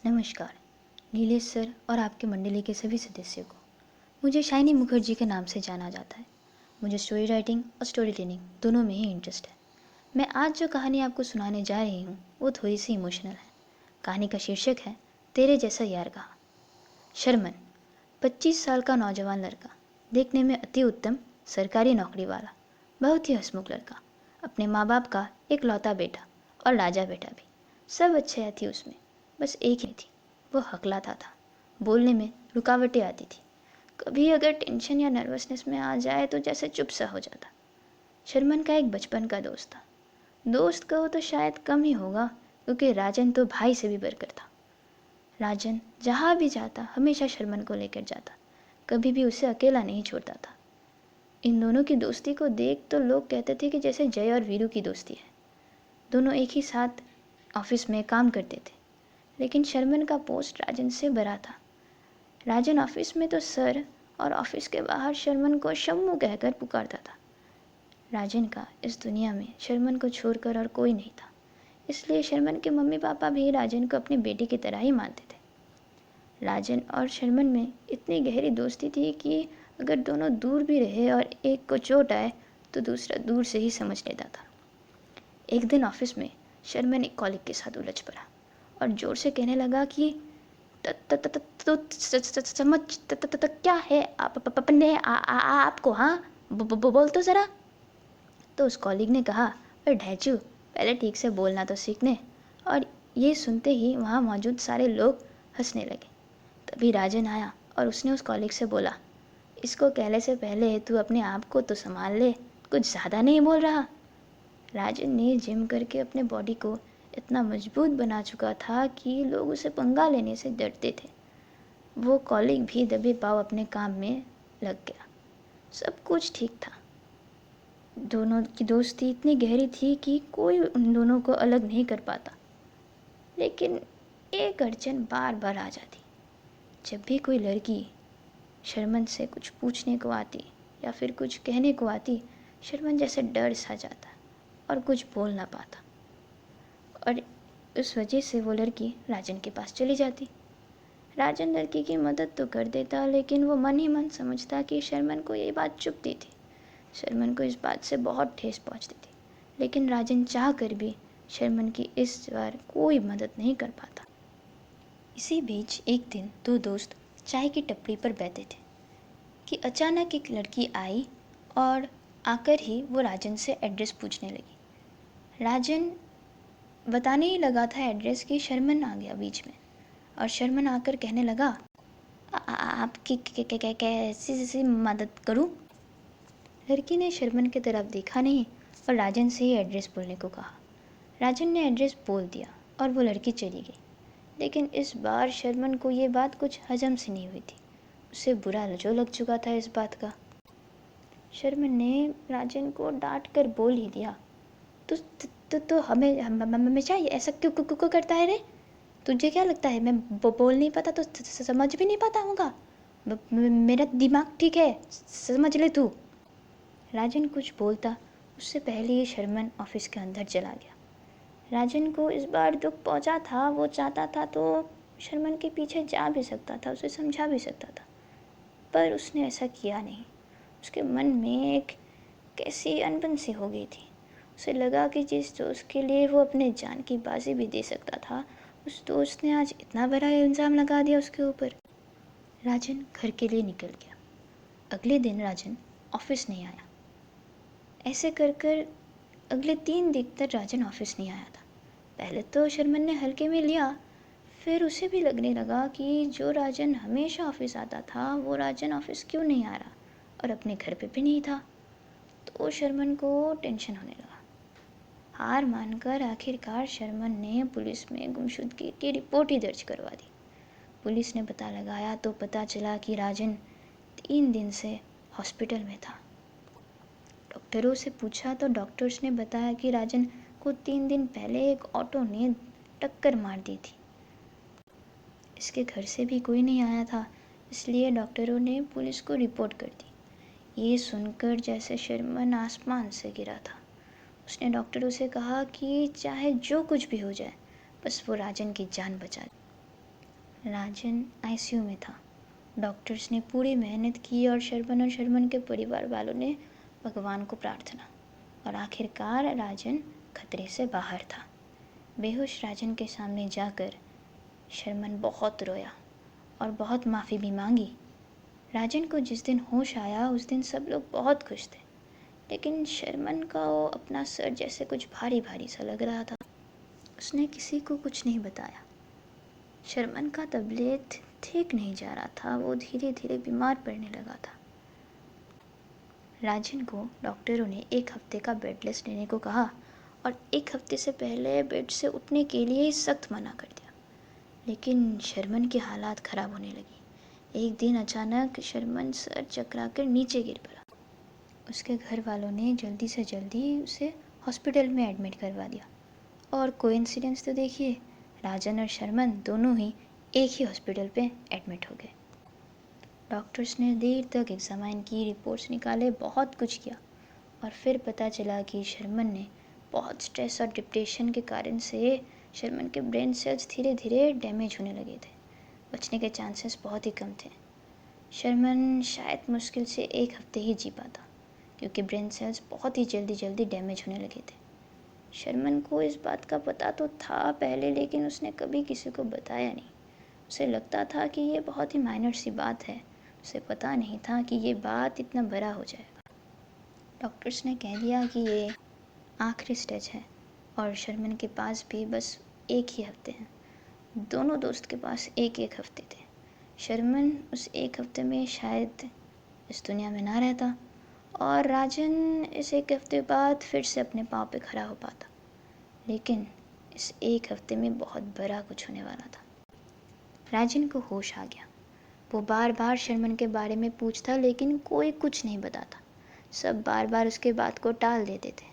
नमस्कार नीलेश सर और आपके मंडली के सभी सदस्यों को। मुझे शाइनी मुखर्जी के नाम से जाना जाता है। मुझे स्टोरी राइटिंग और स्टोरी टेलिंग दोनों में ही इंटरेस्ट है। मैं आज जो कहानी आपको सुनाने जा रही हूँ वो थोड़ी सी इमोशनल है। कहानी का शीर्षक है तेरे जैसा यार कहा। शर्मन 25 साल का नौजवान लड़का, देखने में अति उत्तम, सरकारी नौकरी वाला, बहुत ही हंसमुख लड़का, अपने माँ बाप का एक लौता बेटा और राजा बेटा भी। सब अच्छे थी उसमें, बस एक ही थी, वो हकलाता था। बोलने में रुकावटें आती थी। कभी अगर टेंशन या नर्वसनेस में आ जाए तो जैसे चुप सा हो जाता। शर्मन का एक बचपन का दोस्त था। दोस्त कहो तो शायद कम ही होगा, क्योंकि राजन तो भाई से भी बढ़कर था। राजन जहाँ भी जाता हमेशा शर्मन को लेकर जाता, कभी भी उसे अकेला नहीं छोड़ता था। इन दोनों की दोस्ती को देख तो लोग कहते थे कि जैसे जय और वीरू की दोस्ती है। दोनों एक ही साथ ऑफिस में काम करते थे, लेकिन शर्मन का पोस्ट राजन से बड़ा था। राजन ऑफिस में तो सर और ऑफिस के बाहर शर्मन को शम्मू कहकर पुकारता था। राजन का इस दुनिया में शर्मन को छोड़कर और कोई नहीं था, इसलिए शर्मन के मम्मी पापा भी राजन को अपनी बेटी की तरह ही मानते थे। राजन और शर्मन में इतनी गहरी दोस्ती थी कि अगर दोनों दूर भी रहे और एक को चोट आए तो दूसरा दूर से ही समझ लेता था। एक दिन ऑफिस में शर्मन एक कॉलीग के साथ उलझ पड़ा और जोर से कहने लगा कि तो समझ क्या है आप अपने आपको, हाँ बोल तो ज़रा। तो उस कॉलीग ने कहा, अरे ढैचू, पहले ठीक से बोलना तो सीखने। और ये सुनते ही वहाँ मौजूद सारे लोग हंसने लगे। तभी राजन आया और उसने उस कॉलीग से बोला, इसको कहने से पहले तू अपने आप को तो संभाल ले, कुछ ज़्यादा नहीं बोल रहा। राजन ने जिम करके अपने बॉडी को इतना मजबूत बना चुका था कि लोग उसे पंगा लेने से डरते थे। वो कॉलीग भी दबे पाव अपने काम में लग गया। सब कुछ ठीक था। दोनों की दोस्ती इतनी गहरी थी कि कोई उन दोनों को अलग नहीं कर पाता। लेकिन एक अड़चन बार बार आ जाती। जब भी कोई लड़की शर्मन से कुछ पूछने को आती या फिर कुछ कहने को आती, शर्मन जैसे डर सा जाता और कुछ बोल ना पाता। और उस वजह से वो लड़की राजन के पास चली जाती। राजन लड़की की मदद तो कर देता, लेकिन वो मन ही मन समझता कि शर्मन को ये बात चुभती थी। शर्मन को इस बात से बहुत ठेस पहुंचती थी, लेकिन राजन चाह कर भी शर्मन की इस बार कोई मदद नहीं कर पाता। इसी बीच एक दिन दो दोस्त चाय की टपरी पर बैठे थे कि अचानक एक लड़की आई और आकर ही वो राजन से एड्रेस पूछने लगी। राजन बताने ही लगा था एड्रेस कि शर्मन आ गया बीच में, और शर्मन आकर कहने लगा, आपकी कैसी मदद करूं? लड़की ने शर्मन की तरफ देखा नहीं और राजन से ही एड्रेस बोलने को कहा। राजन ने एड्रेस बोल दिया और वो लड़की चली गई। लेकिन इस बार शर्मन को ये बात कुछ हजम सी नहीं हुई थी। उसे बुरा जो लग चुका था इस बात का। शर्मन ने राजन को डांट कर बोल ही दिया, तो हमें हमेशा ऐसा क्यों करता है रे? तुझे क्या लगता है मैं बोल नहीं पाता तो समझ भी नहीं पाता होगा? मेरा दिमाग ठीक है, समझ ले तू। राजन कुछ बोलता उससे पहले ही शर्मन ऑफिस के अंदर चला गया। राजन को इस बार दुख पहुंचा था। वो चाहता था तो शर्मन के पीछे जा भी सकता था, उसे समझा भी सकता था, पर उसने ऐसा किया नहीं। उसके मन में एक कैसी अनबन सी हो गई थी। उसे लगा कि जिस दोस्त के लिए वो अपने जान की बाजी भी दे सकता था, उस दोस्त ने आज इतना बड़ा इल्ज़ाम लगा दिया उसके ऊपर। राजन घर के लिए निकल गया। अगले दिन राजन ऑफिस नहीं आया। ऐसे कर कर अगले 3 दिन तक राजन ऑफिस नहीं आया था। पहले तो शर्मन ने हल्के में लिया, फिर उसे भी लगने लगा कि जो राजन हमेशा ऑफिस आता था वो राजन ऑफिस क्यों नहीं आ रहा और अपने घर पे भी नहीं था। तो शर्मन को टेंशन होने लगा। हार मानकर आखिरकार शर्मन ने पुलिस में गुमशुदगी की रिपोर्ट ही दर्ज करवा दी। पुलिस ने पता लगाया तो पता चला कि राजन 3 दिन से हॉस्पिटल में था। डॉक्टरों से पूछा तो डॉक्टर्स ने बताया कि राजन को 3 दिन पहले एक ऑटो ने टक्कर मार दी थी। इसके घर से भी कोई नहीं आया था, इसलिए डॉक्टरों ने पुलिस को रिपोर्ट कर दी। ये सुनकर जैसे शर्मन आसमान से गिरा था। उसने डॉक्टरों से कहा कि चाहे जो कुछ भी हो जाए, बस वो राजन की जान बचा दे। राजन आईसीयू में था। डॉक्टर्स ने पूरी मेहनत की और शर्मन के परिवार वालों ने भगवान को प्रार्थना, और आखिरकार राजन खतरे से बाहर था। बेहोश राजन के सामने जाकर शर्मन बहुत रोया और बहुत माफ़ी भी मांगी। राजन को जिस दिन होश आया उस दिन सब लोग बहुत खुश थे, लेकिन शर्मन का वो अपना सर जैसे कुछ भारी भारी सा लग रहा था। उसने किसी को कुछ नहीं बताया। शर्मन का तबीयत ठीक नहीं जा रहा था, वो धीरे धीरे बीमार पड़ने लगा था। राजन को डॉक्टरों ने 1 हफ्ते का बेड रेस्ट लेने को कहा और 1 हफ्ते से पहले बेड से उठने के लिए सख्त मना कर दिया। लेकिन शर्मन की हालात ख़राब होने लगी। एक दिन अचानक शर्मन सर चकराकर नीचे गिर पड़ा। उसके घर वालों ने जल्दी से जल्दी उसे हॉस्पिटल में एडमिट करवा दिया। और कोइंसिडेंस तो देखिए, राजन और शर्मन दोनों ही एक ही हॉस्पिटल पे एडमिट हो गए। डॉक्टर्स ने देर तक एग्जामाइन की, रिपोर्ट्स निकाले, बहुत कुछ किया, और फिर पता चला कि शर्मन ने बहुत स्ट्रेस और डिप्रेशन के कारण से शर्मन के ब्रेन सेल्स धीरे धीरे डैमेज होने लगे थे। बचने के चांसेस बहुत ही कम थे। शर्मन शायद मुश्किल से 1 हफ्ते ही जी पाता, क्योंकि ब्रेन सेल्स बहुत ही जल्दी डैमेज होने लगे थे। शर्मन को इस बात का पता तो था पहले, लेकिन उसने कभी किसी को बताया नहीं। उसे लगता था कि ये बहुत ही माइनर सी बात है। उसे पता नहीं था कि ये बात इतना बड़ा हो जाएगा। डॉक्टर्स ने कह दिया कि ये आखिरी स्टेज है और शर्मन के पास भी बस 1 ही हफ्ते हैं। दोनों दोस्त के पास 1 हफ्ते थे। शर्मन उस 1 हफ्ते में शायद इस दुनिया में ना रहता, और राजन इस 1 हफ्ते बाद फिर से अपने पाँव पे खड़ा हो पाता। लेकिन इस 1 हफ्ते में बहुत बड़ा कुछ होने वाला था। राजन को होश आ गया। वो बार बार शर्मन के बारे में पूछता, लेकिन कोई कुछ नहीं बताता। सब बार बार उसके बात को टाल देते थे।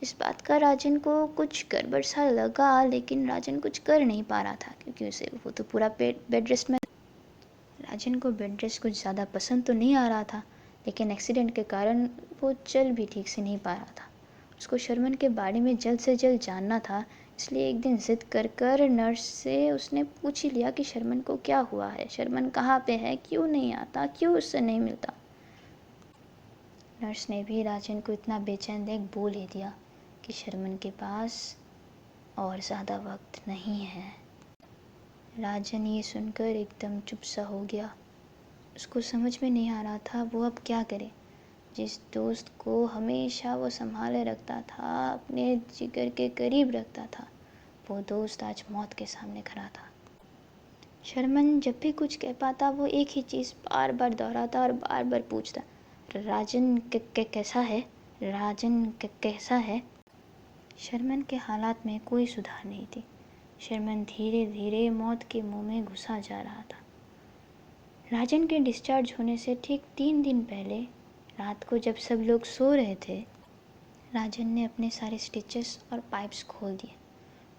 इस बात का राजन को कुछ गड़बड़ सा लगा, लेकिन राजन कुछ कर नहीं पा रहा था, क्योंकि उसे वो तो पूरा बेड रेस्ट में। राजन को बेड रेस्ट कुछ ज़्यादा पसंद तो नहीं आ रहा था, लेकिन एक्सीडेंट के कारण वो चल भी ठीक से नहीं पा रहा था। उसको शर्मन के बारे में जल्द से जल्द जानना था, इसलिए एक दिन ज़िद कर कर नर्स से उसने पूछ ही लिया कि शर्मन को क्या हुआ है, शर्मन कहाँ पे है, क्यों नहीं आता, क्यों उससे नहीं मिलता। नर्स ने भी राजन को इतना बेचैन देख बोल ही दिया कि शर्मन के पास और ज़्यादा वक्त नहीं है। राजन ये सुनकर एकदम चुप सा हो गया। उसको समझ में नहीं आ रहा था वो अब क्या करे। जिस दोस्त को हमेशा वो संभाले रखता था, अपने जिगर के करीब रखता था, वो दोस्त आज मौत के सामने खड़ा था। शर्मन जब भी कुछ कह पाता वो एक ही चीज़ बार बार दोहराता और बार बार पूछता, राजन कैसा है, राजन कैसा है। शर्मन के हालात में कोई सुधार नहीं थी। शर्मन धीरे धीरे मौत के मुंह में घुसा जा रहा था। राजन के डिस्चार्ज होने से ठीक 3 दिन पहले रात को जब सब लोग सो रहे थे, राजन ने अपने सारे स्टिचेस और पाइप्स खोल दिए।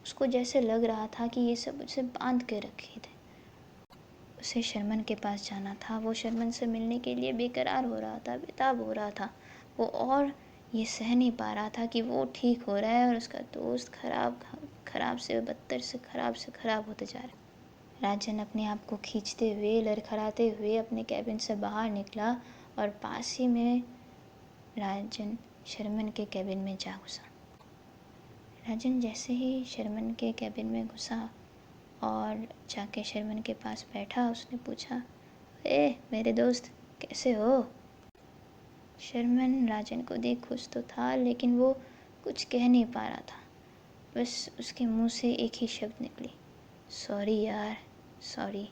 उसको जैसे लग रहा था कि ये सब उसे बांध के रखे थे। उसे शर्मन के पास जाना था। वो शर्मन से मिलने के लिए बेकरार हो रहा था, बेताब हो रहा था वो, और ये सह नहीं पा रहा था कि वो ठीक हो रहा है और उसका दोस्त खराब से बदतर से खराब होते जा रहा है। राजन अपने आप को खींचते हुए, लड़खड़ाते हुए अपने कैबिन से बाहर निकला और पास ही में राजन शर्मन के कैबिन में जा घुसा। राजन जैसे ही शर्मन के कैबिन में घुसा और जाके शर्मन के पास बैठा, उसने पूछा, मेरे दोस्त कैसे हो। शर्मन राजन को देख खुश तो था, लेकिन वो कुछ कह नहीं पा रहा था। बस उसके मुंह से एक ही शब्द निकली, सॉरी यार, सॉरी।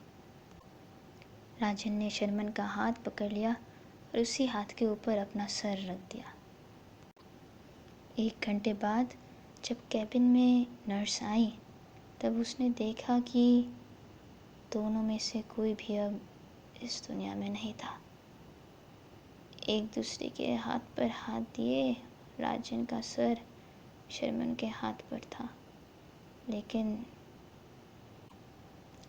राजन ने शर्मन का हाथ पकड़ लिया और उसी हाथ के ऊपर अपना सर रख दिया। 1 घंटे बाद जब कैबिन में नर्स आई, तब उसने देखा कि दोनों में से कोई भी अब इस दुनिया में नहीं था। एक दूसरे के हाथ पर हाथ दिए, राजन का सर शर्मन के हाथ पर था, लेकिन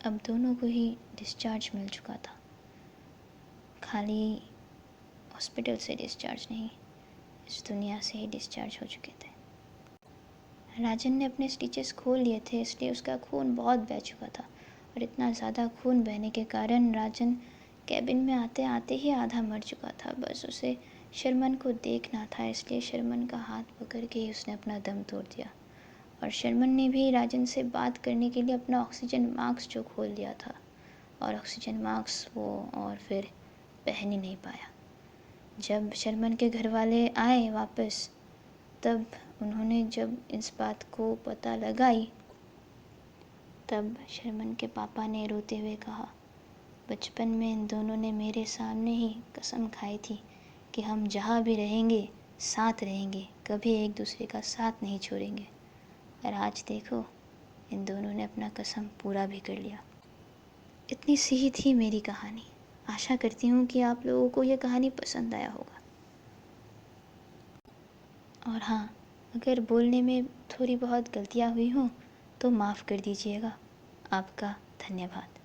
अब दोनों को ही डिस्चार्ज मिल चुका था। खाली हॉस्पिटल से डिस्चार्ज नहीं, इस दुनिया से ही डिस्चार्ज हो चुके थे। राजन ने अपने स्टिचेस खोल लिए थे, इसलिए उसका खून बहुत बह चुका था और इतना ज़्यादा खून बहने के कारण राजन कैबिन में आते आते ही आधा मर चुका था। बस उसे शर्मन को देखना था, इसलिए शर्मन का हाथ पकड़ के ही उसने अपना दम तोड़ दिया। और शर्मन ने भी राजन से बात करने के लिए अपना ऑक्सीजन मास्क जो खोल दिया था, और ऑक्सीजन मास्क वो और फिर पहन ही नहीं पाया। जब शर्मन के घर वाले आए वापस, तब उन्होंने जब इस बात को पता लगाई, तब शर्मन के पापा ने रोते हुए कहा, बचपन में इन दोनों ने मेरे सामने ही कसम खाई थी कि हम जहाँ भी रहेंगे साथ रहेंगे, कभी एक दूसरे का साथ नहीं छोड़ेंगे। और आज देखो, इन दोनों ने अपना कसम पूरा भी कर लिया। इतनी सी ही थी मेरी कहानी। आशा करती हूँ कि आप लोगों को ये कहानी पसंद आया होगा। और हाँ, अगर बोलने में थोड़ी बहुत गलतियाँ हुई हों तो माफ़ कर दीजिएगा। आपका धन्यवाद।